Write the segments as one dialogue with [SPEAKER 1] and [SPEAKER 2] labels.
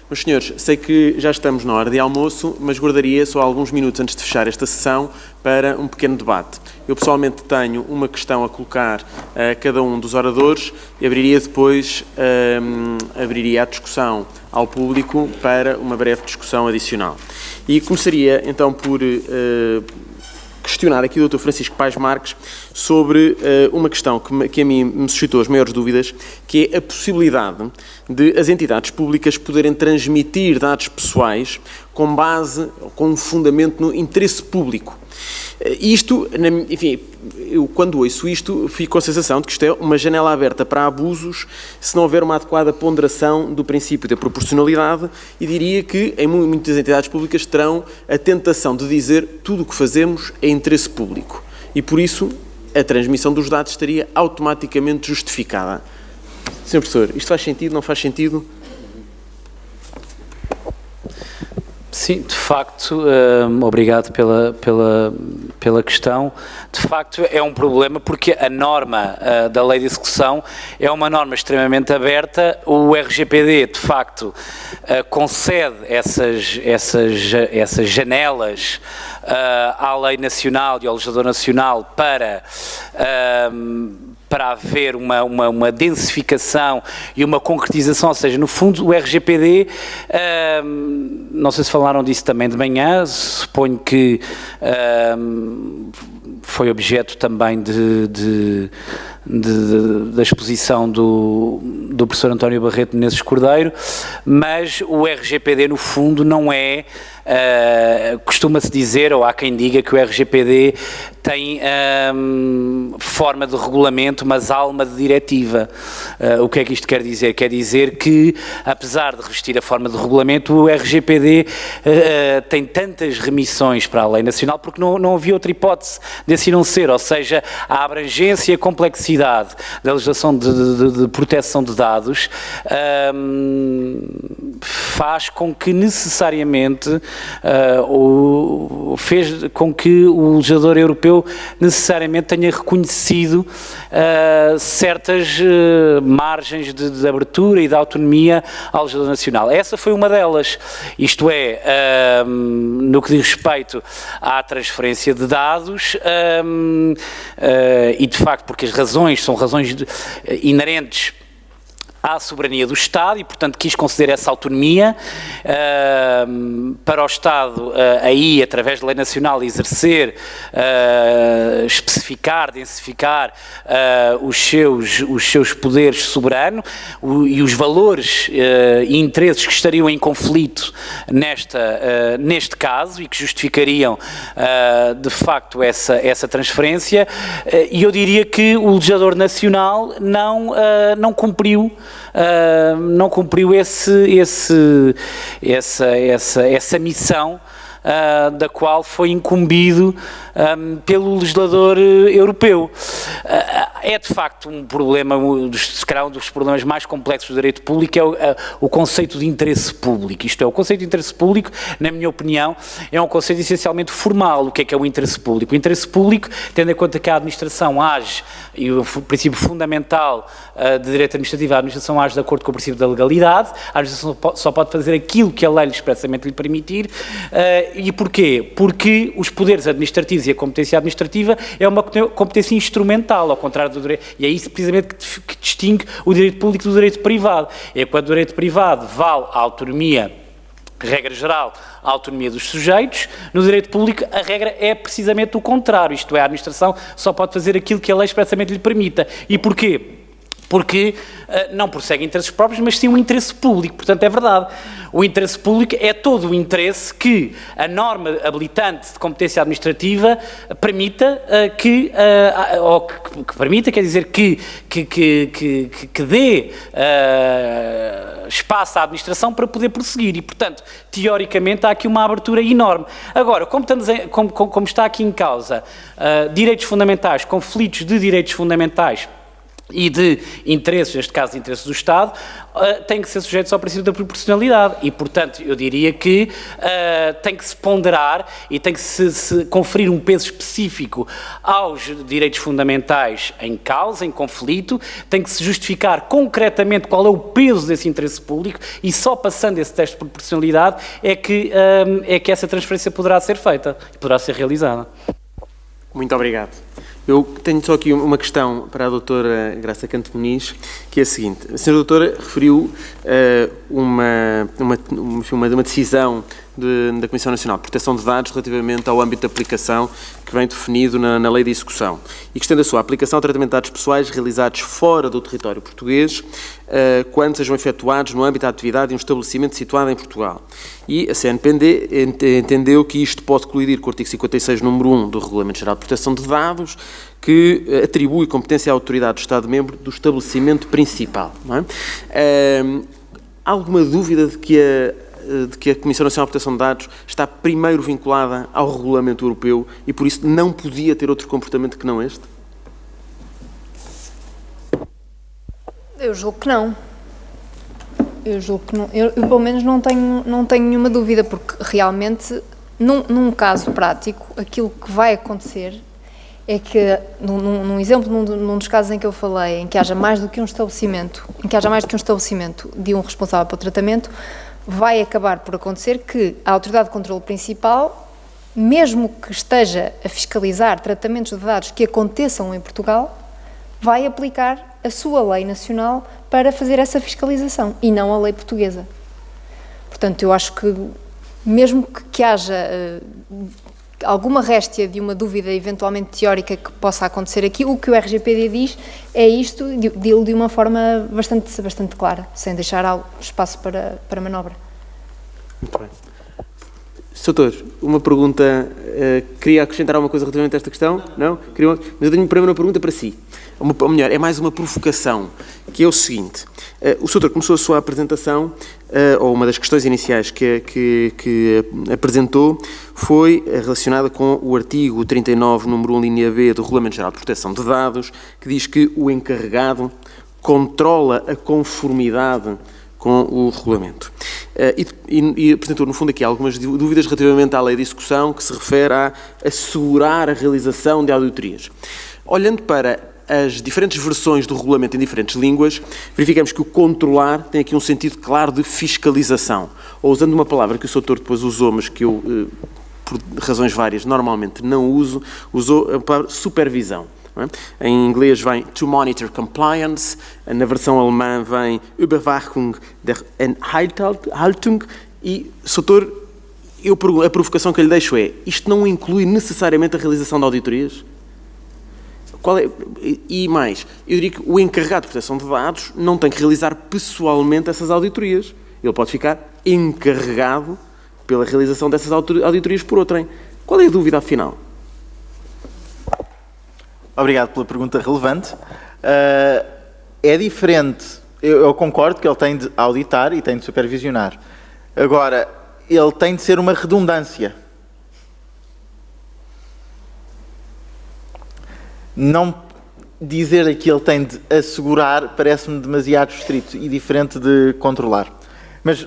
[SPEAKER 1] Meus senhores, sei que já estamos na hora de almoço, mas guardaria só alguns minutos antes de fechar esta sessão para um pequeno debate. Eu pessoalmente tenho uma questão a colocar a cada um dos oradores e abriria depois a discussão ao público para uma breve discussão adicional. E começaria então por questionar aqui o Dr. Francisco Paes Marques sobre uma questão que a mim me suscitou as maiores dúvidas, que é a possibilidade de as entidades públicas poderem transmitir dados pessoais com base, com um fundamento no interesse público. Isto, enfim, eu quando ouço isto fico com a sensação de que isto é uma janela aberta para abusos se não houver uma adequada ponderação do princípio da proporcionalidade e diria que em muitas entidades públicas terão a tentação de dizer tudo o que fazemos é interesse público e por isso a transmissão dos dados estaria automaticamente justificada. Sr. Professor, isto faz sentido, não faz sentido?
[SPEAKER 2] Sim, de facto, obrigado pela questão. De facto, é um problema porque a norma da lei de execução é uma norma extremamente aberta. O RGPD, de facto, concede essas janelas à lei nacional e ao legislador nacional para haver uma densificação e uma concretização, ou seja, no fundo o RGPD, não sei se falaram disso também de manhã, suponho que foi objeto também da exposição do professor António Barreto Menezes Cordeiro, mas o RGPD no fundo não é, costuma-se dizer, ou há quem diga que o RGPD tem forma de regulamento, mas alma de diretiva. O que é que isto quer dizer? Quer dizer que, apesar de revestir a forma de regulamento, o RGPD tem tantas remissões para a lei nacional porque não havia outra hipótese de assim não ser, ou seja, a abrangência e a complexidade da legislação de proteção de dados faz com que necessariamente fez com que o legislador europeu necessariamente tenha reconhecido certas margens de abertura e de autonomia ao legislador nacional. Essa foi uma delas, isto é, no que diz respeito à transferência de dados e de facto porque as razões são razões inerentes à soberania do Estado e, portanto, quis conceder essa autonomia para o Estado, aí, através da lei nacional, exercer, especificar, densificar os seus poderes soberanos e os valores e interesses que estariam em conflito neste caso e que justificariam, de facto, essa transferência. E eu diria que o legislador nacional não cumpriu essa missão da qual foi incumbido pelo legislador europeu. É de facto um problema, se calhar um dos problemas mais complexos do direito público é o conceito de interesse público. Isto é, o conceito de interesse público, na minha opinião, é um conceito essencialmente formal. O que é o interesse público? O interesse público, tendo em conta que a administração age, e o princípio fundamental de direito administrativo, a administração age de acordo com o princípio da legalidade, a administração só pode fazer aquilo que a lei expressamente lhe permitir. E porquê? Porque os poderes administrativos e a competência administrativa é uma competência instrumental, ao contrário do direito, e é isso precisamente que distingue o direito público do direito privado. É quando o direito privado vale a autonomia, regra geral, a autonomia dos sujeitos, no direito público a regra é precisamente o contrário, isto é, a administração só pode fazer aquilo que a lei expressamente lhe permita. E porquê? Porque não persegue interesses próprios, mas sim um interesse público. Portanto, é verdade. O interesse público é todo o interesse que a norma habilitante de competência administrativa permita permita, quer dizer, que dê espaço à administração para poder prosseguir. E, portanto, teoricamente, há aqui uma abertura enorme. Agora, como está aqui em causa direitos fundamentais, conflitos de direitos fundamentais e de interesses, neste caso de interesses do Estado, têm que ser sujeitos ao princípio da proporcionalidade e, portanto, eu diria que tem que se ponderar e tem que se conferir um peso específico aos direitos fundamentais em causa, em conflito, tem que se justificar concretamente qual é o peso desse interesse público e só passando esse teste de proporcionalidade é que essa transferência poderá ser feita e poderá ser realizada.
[SPEAKER 1] Muito obrigado. Eu tenho só aqui uma questão para a doutora Graça Canto Muniz, que é a seguinte. A senhora doutora referiu uma decisão da Comissão Nacional de Proteção de Dados relativamente ao âmbito de aplicação que vem definido na Lei de Execução e que estende a sua aplicação ao tratamento de dados pessoais realizados fora do território português quando sejam efetuados no âmbito da atividade de um estabelecimento situado em Portugal. E a CNPD entendeu que isto pode colidir com o artigo 56, número 1 do Regulamento Geral de Proteção de Dados, que atribui competência à autoridade do Estado-membro do estabelecimento principal. Não é? Há alguma dúvida de que a Comissão Nacional de Proteção de Dados está primeiro vinculada ao Regulamento Europeu e, por isso, não podia ter outro comportamento que não este?
[SPEAKER 3] Eu julgo que não. Eu pelo menos, não tenho nenhuma dúvida, porque realmente, num caso prático, aquilo que vai acontecer é que, num exemplo, num dos casos em que eu falei, em que haja mais do que um estabelecimento, de um responsável pelo tratamento, vai acabar por acontecer que a Autoridade de Controlo Principal, mesmo que esteja a fiscalizar tratamentos de dados que aconteçam em Portugal, vai aplicar a sua lei nacional para fazer essa fiscalização e não a lei portuguesa. Portanto, eu acho que, mesmo que haja alguma réstia de uma dúvida eventualmente teórica que possa acontecer aqui, o que o RGPD diz é isto, dilo de uma forma bastante clara, sem deixar espaço para manobra.
[SPEAKER 1] Muito bem. Sr. Doutor, uma pergunta, queria acrescentar alguma coisa relativamente a esta questão? Não? Mas eu tenho primeiro uma pergunta para si, ou melhor, é mais uma provocação, que é o seguinte. O Sr. Doutor começou a sua apresentação, ou uma das questões iniciais que apresentou, foi relacionada com o artigo 39, número 1, linha B, do Regulamento Geral de Proteção de Dados, que diz que o encarregado controla a conformidade com o regulamento. E apresentou, no fundo, aqui algumas dúvidas relativamente à lei de execução, que se refere a assegurar a realização de auditorias. Olhando para as diferentes versões do regulamento em diferentes línguas, verificamos que o controlar tem aqui um sentido claro de fiscalização. Ou, usando uma palavra que o Sr. Doutor depois usou, mas que eu, por razões várias, normalmente não uso, usou a palavra supervisão. Em inglês vem to monitor compliance, na versão alemã vem Überwachung der Einhaltung e, Sr. Doutor, a provocação que eu lhe deixo é, isto não inclui necessariamente a realização de auditorias? E mais, eu diria que o encarregado de proteção de dados não tem que realizar pessoalmente essas auditorias. Ele pode ficar encarregado pela realização dessas auditorias por outrem. Qual é a dúvida, afinal?
[SPEAKER 4] Obrigado pela pergunta relevante. É diferente, eu concordo que ele tem de auditar e tem de supervisionar. Agora, ele tem de ser uma redundância. Não dizer que ele tem de assegurar parece-me demasiado estrito e diferente de controlar. Mas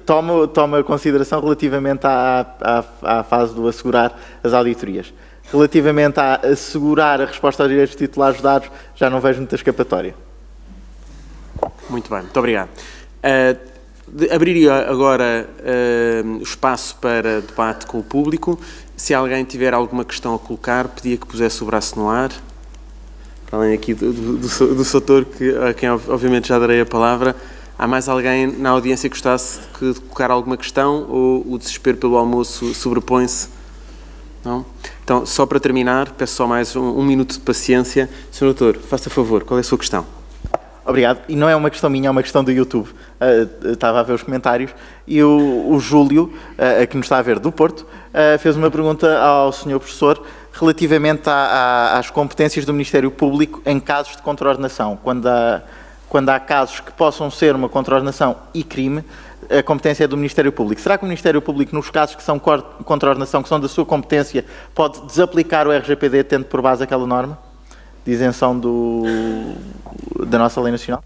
[SPEAKER 4] toma consideração relativamente à fase do assegurar as auditorias. Relativamente a assegurar a resposta aos direitos titulares de dados, já não vejo muita escapatória.
[SPEAKER 1] Muito bem, muito obrigado. Abriria agora o espaço para debate com o público. Se alguém tiver alguma questão a colocar, pedia que pusesse o braço no ar. Para além aqui do Sr. Doutor, a quem obviamente já darei a palavra. Há mais alguém na audiência que gostasse de colocar alguma questão ou o desespero pelo almoço sobrepõe-se? Não? Então, só para terminar, peço só mais um minuto de paciência. Sr. Doutor, faça favor, qual é a sua questão?
[SPEAKER 4] Obrigado. E não é uma questão minha, é uma questão do YouTube. Estava a ver os comentários e o Júlio, que nos está a ver do Porto, fez uma pergunta ao Sr. Professor relativamente às competências do Ministério Público em casos de contraordenação. Quando há casos que possam ser uma contraordenação e crime, a competência é do Ministério Público. Será que o Ministério Público, nos casos que são contraordenação, que são da sua competência, pode desaplicar o RGPD tendo por base aquela norma? de isenção da nossa lei nacional?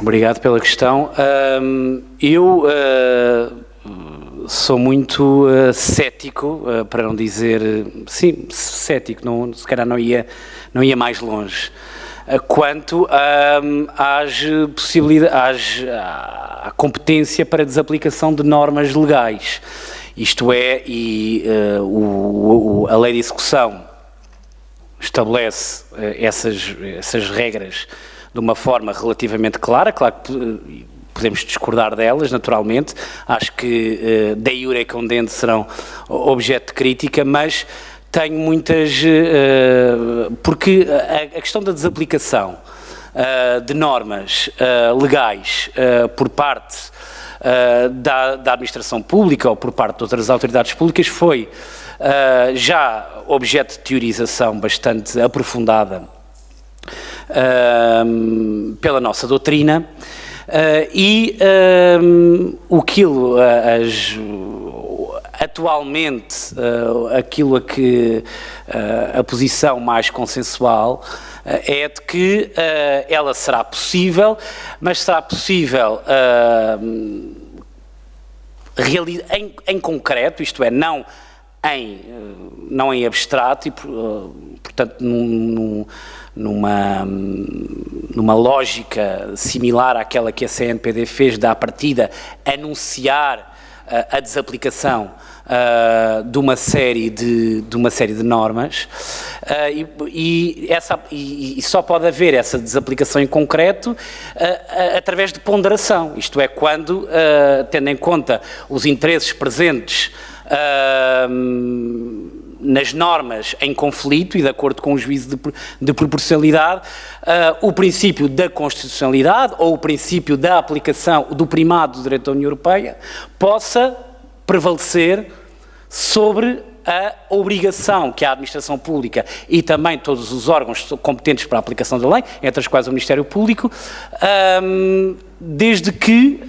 [SPEAKER 2] Obrigado pela questão. Eu sou muito cético, para não dizer, sim, cético, não, se calhar não ia mais longe, quanto às possibilidades, à competência para desaplicação de normas legais. Isto é, a lei de execução estabelece essas regras de uma forma relativamente clara, claro que podemos discordar delas, naturalmente, acho que de iure condendo serão objeto de crítica, mas tenho muitas... porque a questão da desaplicação de normas legais por parte da administração pública ou por parte de outras autoridades públicas foi já objeto de teorização bastante aprofundada pela nossa doutrina atualmente aquilo a que a posição mais consensual é de que ela será possível, mas será possível em concreto, isto é, não em abstrato e, portanto, numa lógica similar àquela que a CNPD fez da partida anunciar a desaplicação de uma série de normas e só pode haver essa desaplicação em concreto através de ponderação, isto é, quando, tendo em conta os interesses presentes nas normas em conflito e de acordo com o juízo de proporcionalidade, o princípio da constitucionalidade ou o princípio da aplicação do primado do direito da União Europeia possa prevalecer sobre a obrigação que a administração pública e também todos os órgãos competentes para a aplicação da lei, entre os quais o Ministério Público, desde que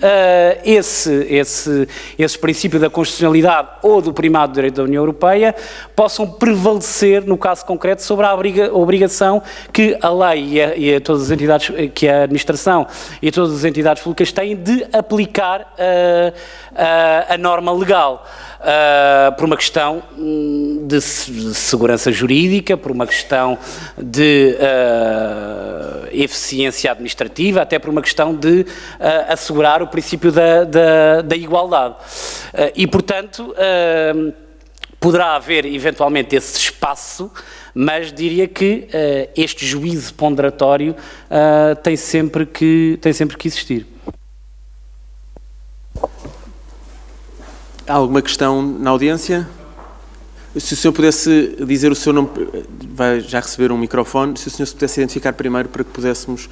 [SPEAKER 2] esse princípio da constitucionalidade ou do primado do direito da União Europeia possam prevalecer, no caso concreto, sobre a obrigação que a lei e todas as entidades, que a administração e todas as entidades públicas têm de aplicar a norma legal. Por uma questão de segurança jurídica, por uma questão de eficiência administrativa, até por uma questão de assegurar o princípio da igualdade. E, portanto, poderá haver eventualmente esse espaço, mas diria que este juízo ponderatório tem sempre que existir.
[SPEAKER 1] Há alguma questão na audiência? Se o senhor pudesse dizer o seu nome, vai já receber um microfone, se o senhor se pudesse identificar primeiro para que pudéssemos...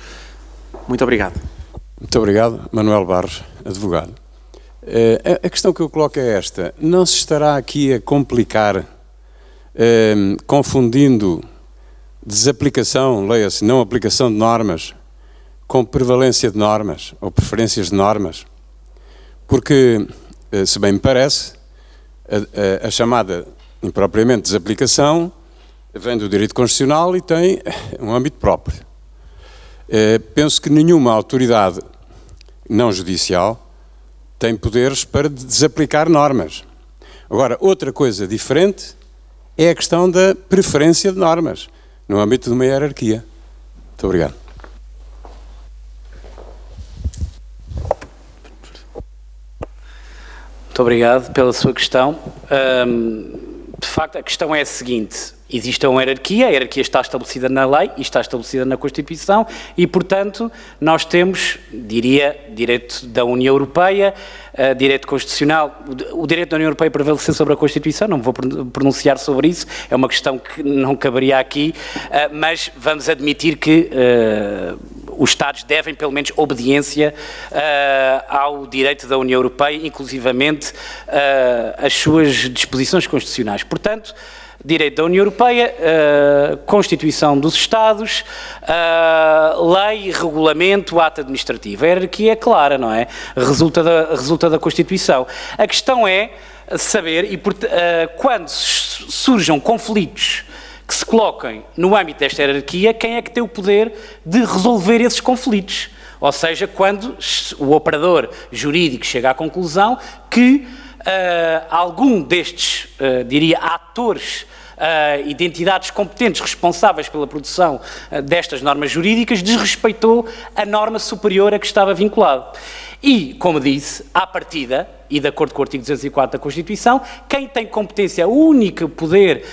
[SPEAKER 1] Muito obrigado.
[SPEAKER 5] Muito obrigado. Manuel Barros, advogado. A questão que eu coloco é esta. Não se estará aqui a complicar, confundindo desaplicação, leia-se, não aplicação de normas, com prevalência de normas ou preferências de normas? Porque... se bem me parece, a chamada impropriamente desaplicação vem do direito constitucional e tem um âmbito próprio. Penso que nenhuma autoridade não judicial tem poderes para desaplicar normas. Agora, outra coisa diferente é a questão da preferência de normas no âmbito de uma hierarquia. Muito obrigado.
[SPEAKER 2] Muito obrigado pela sua questão. De facto, a questão é a seguinte: existe uma hierarquia, a hierarquia está estabelecida na lei e está estabelecida na Constituição e, portanto, nós temos, diria, direito da União Europeia, direito constitucional. O direito da União Europeia prevalecer sobre a Constituição, não vou pronunciar sobre isso, é uma questão que não caberia aqui, mas vamos admitir que os Estados devem, pelo menos, obediência ao direito da União Europeia, inclusivamente as suas disposições constitucionais. Portanto, direito da União Europeia, Constituição dos Estados, lei, regulamento, ato administrativo. A hierarquia é clara, não é? Resulta da Constituição. A questão é saber, e quando surjam conflitos que se coloquem no âmbito desta hierarquia, quem é que tem o poder de resolver esses conflitos. Ou seja, quando o operador jurídico chega à conclusão que algum destes, diria, atores e de entidades competentes responsáveis pela produção destas normas jurídicas desrespeitou a norma superior a que estava vinculado. E, como disse, à partida, e de acordo com o artigo 204 da Constituição, quem tem competência, o único poder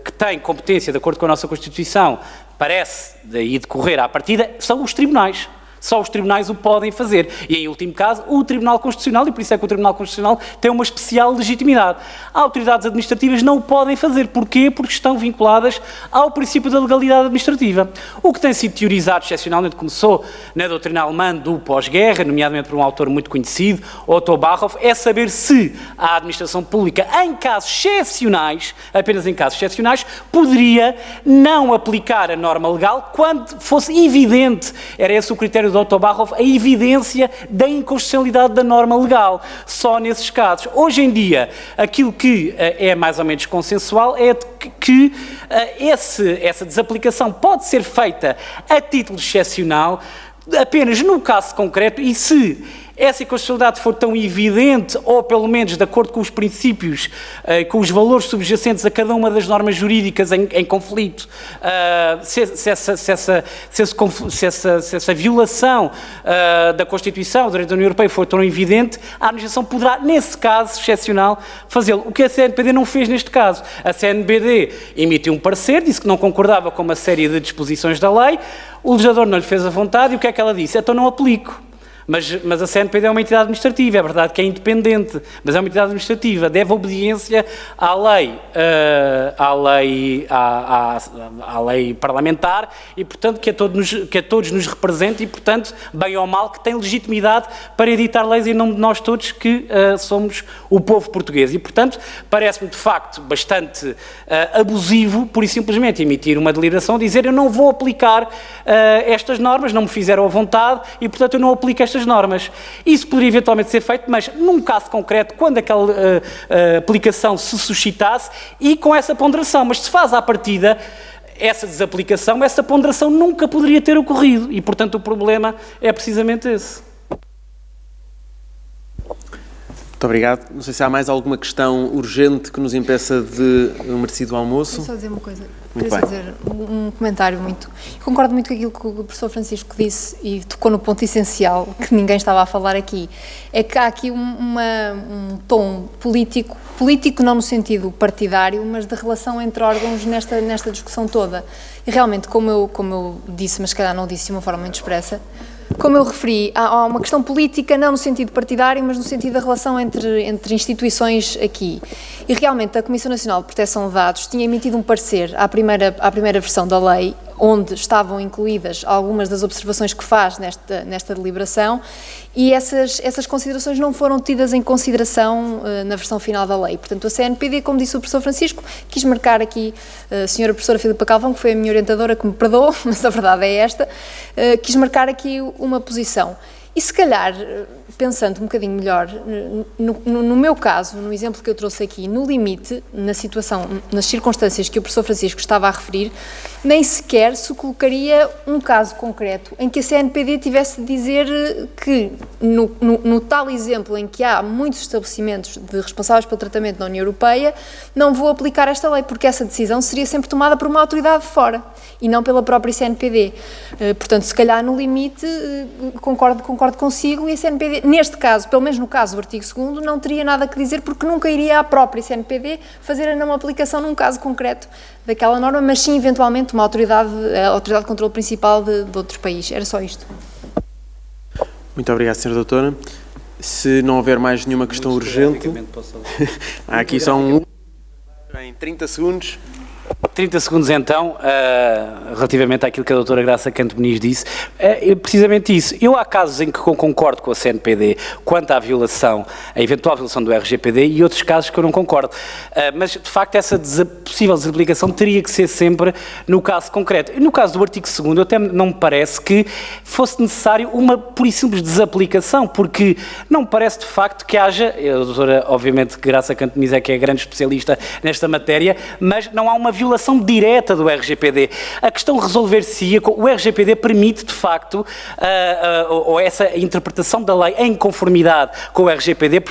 [SPEAKER 2] que tem competência, de acordo com a nossa Constituição, parece daí decorrer à partida, são os tribunais. Só os tribunais o podem fazer. E, em último caso, o Tribunal Constitucional, e por isso é que o Tribunal Constitucional tem uma especial legitimidade. Autoridades administrativas não o podem fazer. Porquê? Porque estão vinculadas ao princípio da legalidade administrativa. O que tem sido teorizado, excepcionalmente, começou na doutrina alemã do pós-guerra, nomeadamente por um autor muito conhecido, Otto Barhoff, é saber se a administração pública, em casos excepcionais, apenas em casos excepcionais, poderia não aplicar a norma legal quando fosse evidente, era esse o critério do Otto Barhoff, a evidência da inconstitucionalidade da norma legal, só nesses casos. Hoje em dia, aquilo que é mais ou menos consensual é que essa desaplicação pode ser feita a título excepcional, apenas no caso concreto, e se essa inconstitucionalidade for tão evidente, ou pelo menos de acordo com os princípios, com os valores subjacentes a cada uma das normas jurídicas em conflito, se essa violação da Constituição, do direito da União Europeia for tão evidente, a administração poderá, nesse caso excepcional, fazê-lo. O que a CNPD não fez neste caso. A CNPD emitiu um parecer, disse que não concordava com uma série de disposições da lei, o legislador não lhe fez a vontade, e o que é que ela disse? Então não aplico. Mas a CNPD é uma entidade administrativa, é verdade que é independente, mas é uma entidade administrativa, deve obediência à lei parlamentar e, portanto, que a todos nos represente e, portanto, bem ou mal, que tem legitimidade para editar leis em nome de nós todos que somos o povo português. E, portanto, parece-me, de facto, bastante abusivo, pura e simplesmente, emitir uma deliberação, dizer eu não vou aplicar estas normas, não me fizeram a vontade e, portanto, eu não aplico estas normas. Isso poderia eventualmente ser feito, mas num caso concreto, quando aquela aplicação se suscitasse e com essa ponderação. Mas se faz à partida essa desaplicação, essa ponderação nunca poderia ter ocorrido e, portanto, o problema é precisamente esse.
[SPEAKER 1] Muito obrigado. Não sei se há mais alguma questão urgente que nos impeça de um merecido almoço.
[SPEAKER 3] Queria só dizer uma coisa.
[SPEAKER 1] Muito
[SPEAKER 3] Queria só
[SPEAKER 1] bem.
[SPEAKER 3] dizer um comentário muito... Eu concordo muito com aquilo que o professor Francisco disse e tocou no ponto essencial, que ninguém estava a falar aqui. É que há aqui um tom político não no sentido partidário, mas de relação entre órgãos nesta discussão toda. E realmente, como eu disse, mas se calhar não disse de uma forma muito expressa, como eu referi, há uma questão política, não no sentido partidário, mas no sentido da relação entre instituições aqui. E realmente a Comissão Nacional de Proteção de Dados tinha emitido um parecer à primeira versão da lei, onde estavam incluídas algumas das observações que faz nesta deliberação, e essas considerações não foram tidas em consideração na versão final da lei. Portanto, a CNPD, como disse o professor Francisco, quis marcar aqui, a senhora professora Filipa Calvão, que foi a minha orientadora, que me perdoou, mas a verdade é esta, quis marcar aqui uma posição. E se calhar, pensando um bocadinho melhor, no meu caso, no exemplo que eu trouxe aqui, no limite, na situação, nas circunstâncias que o professor Francisco estava a referir, nem sequer se colocaria um caso concreto em que a CNPD tivesse de dizer que, no tal exemplo em que há muitos estabelecimentos responsáveis pelo tratamento na União Europeia, não vou aplicar esta lei, porque essa decisão seria sempre tomada por uma autoridade de fora e não pela própria CNPD. Portanto, se calhar, no limite, concordo consigo, e a CNPD, neste caso, pelo menos no caso do artigo 2º, não teria nada que dizer, porque nunca iria à própria CNPD fazer a não aplicação num caso concreto daquela norma, mas sim, eventualmente, a autoridade de controle principal de outro país. Era só isto.
[SPEAKER 1] Muito obrigado, Sra. Doutora. Se não houver mais nenhuma questão urgente, há aqui só em 30 segundos.
[SPEAKER 2] 30 segundos então, relativamente àquilo que a doutora Graça Canto Muniz disse, precisamente isso. Eu há casos em que concordo com a CNPD quanto à violação, a eventual violação do RGPD, e outros casos que eu não concordo. Mas, de facto, essa possível desaplicação teria que ser sempre no caso concreto. E no caso do artigo 2º, até não me parece que fosse necessário uma pura e simples desaplicação, porque não me parece, de facto, que haja, a doutora, obviamente, Graça Canto Muniz é que é grande especialista nesta matéria, mas não há uma violação direta do RGPD. A questão resolver-se-ia, o RGPD permite, de facto, ou essa interpretação da lei em conformidade com o RGPD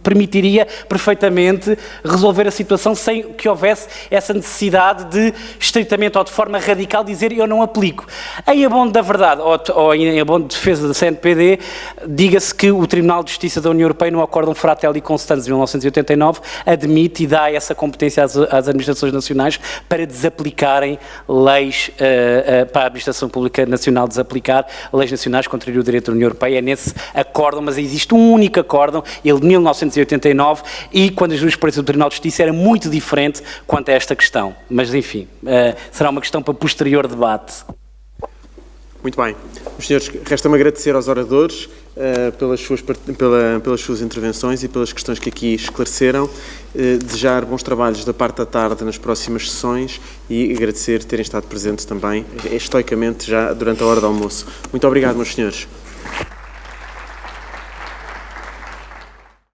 [SPEAKER 2] permitiria perfeitamente resolver a situação sem que houvesse essa necessidade de, estritamente ou de forma radical, dizer eu não aplico. Em abono da verdade, ou em abono de defesa da CNPD, diga-se que o Tribunal de Justiça da União Europeia, no Acórdão Fratelli Constans de 1989, admite e dá essa competência às administrações nacionais para desaplicarem leis, para a Administração Pública Nacional desaplicar leis nacionais contra o direito da União Europeia. É nesse acórdão, mas existe um único acórdão, ele de 1989, e quando a jurisprudência do Tribunal de Justiça era muito diferente quanto a esta questão. Mas, enfim, será uma questão para posterior debate.
[SPEAKER 1] Muito bem. Meus senhores, resta-me agradecer aos oradores pelas suas intervenções e pelas questões que aqui esclareceram, desejar bons trabalhos da parte da tarde nas próximas sessões e agradecer terem estado presentes também, estoicamente, já durante a hora do almoço. Muito obrigado, meus senhores.